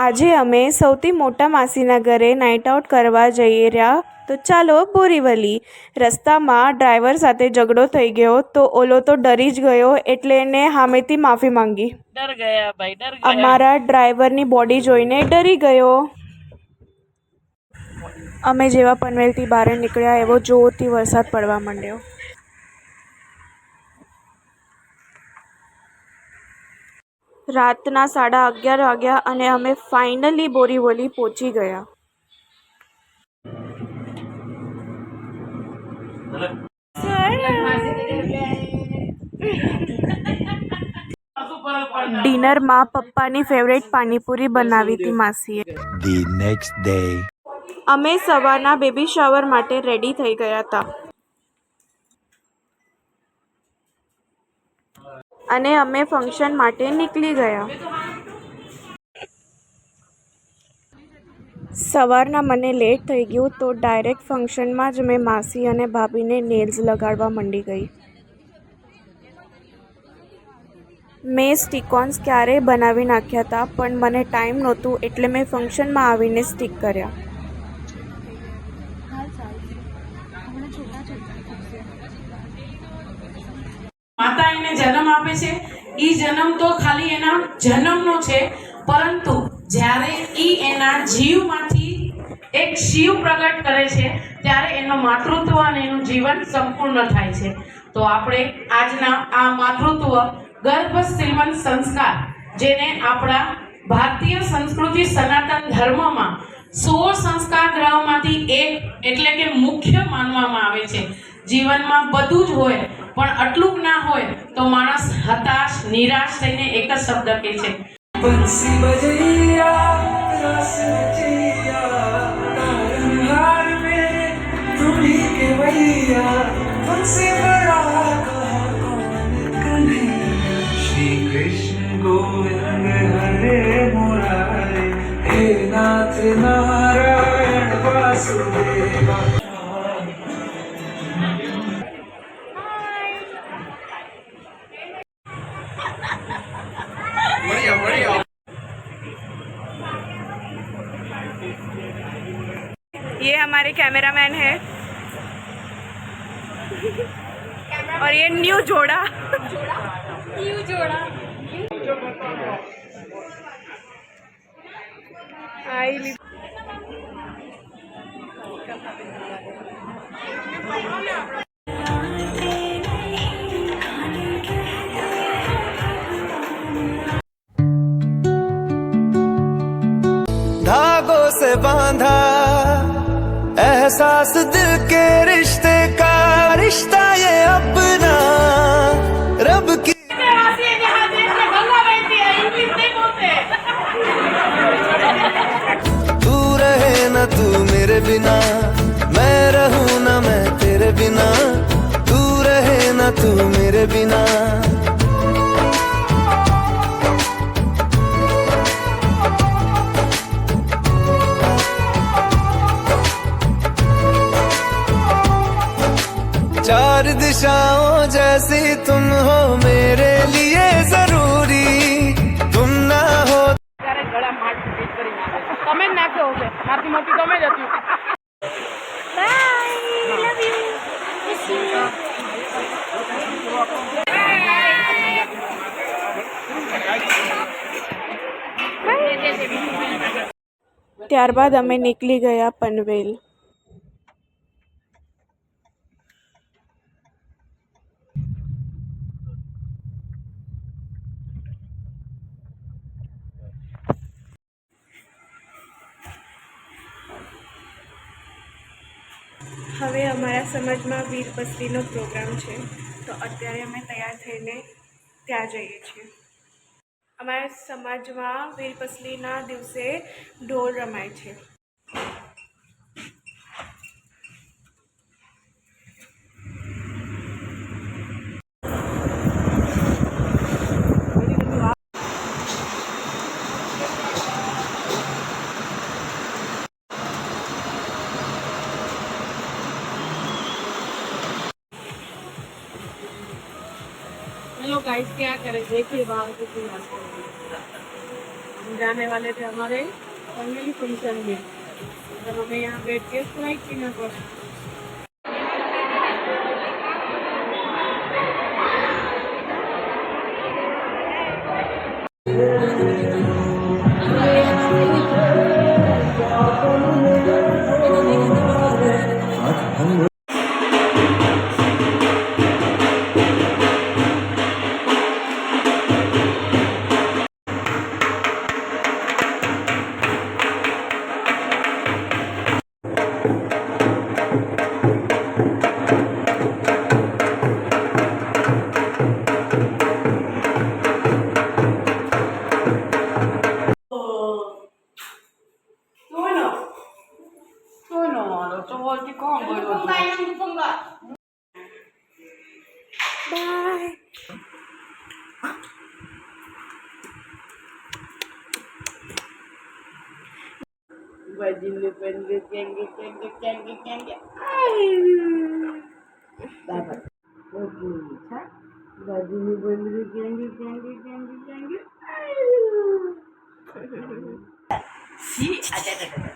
આજે અમે સૌથી મોટા માસીના ઘરે નાઇટ આઉટ કરવા જઈ રહ્યા તો ચાલો બોરીવલી. રસ્તામાં ડ્રાઈવર સાથે ઝઘડો થઈ ગયો તો ઓલો તો ડરી જ ગયો એટલે એને સામેથી માફી માંગી. डर गया भाई, डर गया. અમારા ડ્રાઈવરની બોડી જોઈને ડરી ગયો. અમે જેવા પનવેલથી બહાર નીકળ્યા એવો જોરથી વરસાદ પડવા માંડ્યો. રાતના 11:30 વાગ્યા અને અમે ફાઇનલી બોરીવલી પહોંચી ગયા. ડિનરમાં પપ્પાની ફેવરેટ પાણીપુરી બનાવી હતી માસીએ. The next day. અમે સવારના બેબી શાવર માટે રેડી થઈ ગયા હતા અને અમે ફંક્શન માટે નીકળી ગયા. સવારના મને લેટ થઈ ગયું તો ડાયરેક્ટ ફંક્શનમાં જ મેં માસી અને ભાભીને નેલ્સ લગાડવા માંડી ગઈ. મેં સ્ટીકોન્સ ક્યારેય બનાવી નાખ્યા હતા પણ મને ટાઈમ નહોતું એટલે મેં ફંક્શનમાં આવીને સ્ટીક કર્યા. માતા એને જન્મ આપે છે. ઈ જન્મ તો ખાલી એના જન્મનો છે, પરંતુ જ્યારે ઈ એના જીવમાંથી એક શિવ પ્રગટ કરે છે ત્યારે એનું માતૃત્વ અને એનું જીવન સંપૂર્ણ થાય છે. તો આપણે આજના આ માતૃત્વ ગર્ભ સીમન સંસ્કાર, જેને આપણા ભારતીય સંસ્કૃતિ સનાતન ધર્મમાં 16 સંસ્કાર ગ્રહમાંથી એક એટલે કે મુખ્ય માનવામાં આવે છે. જીવનમાં બધું જ હોય પણ આટલું ના હોય તો માણસ હતાશ નિરાશ થઈને એક જ શબ્દ કહે છે, બંસી બજૈયા રસ રચૈયા તારંહાર મેં ઢૂંઢી કે વૈયા तुमसे बड़ा कहा कौन कन्हैया श्री कृष्ण गोविंद हरे मुरारे हे नाथ नारायण वासुदेवा. ये हमारे कैमरामैन है और ये न्यू जोड़ा आई. धागों से बांधा एहसास दिल के रिश्ते का, रिश्ता ये अपना रब की. तू रहे न तू मेरे बिना, मैं रहूं न मैं तेरे बिना. तू रहे न तू मेरे बिना. चार दिशाओं जैसी तुम हो मेरे लिए जरूरी, तुम ना हो. ગળા માટ ફિટ કરીને આવે છે. તમે જ નાખ્યો હશે, મારથી મોટી તમે જ હતી. ત્યારબાદ અમે નીકળી ગયા પનવેલ. હવે અમારા સમાજમાં વીરપસરીનો પ્રોગ્રામ છે તો અત્યારે અમે તૈયાર થઈને ત્યાં જઈએ છીએ. અમારા સમાજમાં વીરપસરીના દિવસે ઢોલ રમાય છે. हेलो गाइस, क्या करे देखिए बाहर को जाने वाले थे हमारे फैमिली फंक्शन में, तो हमें यहाँ बैठ के फ्राई पीना पड़ा। Bye. Si, ada.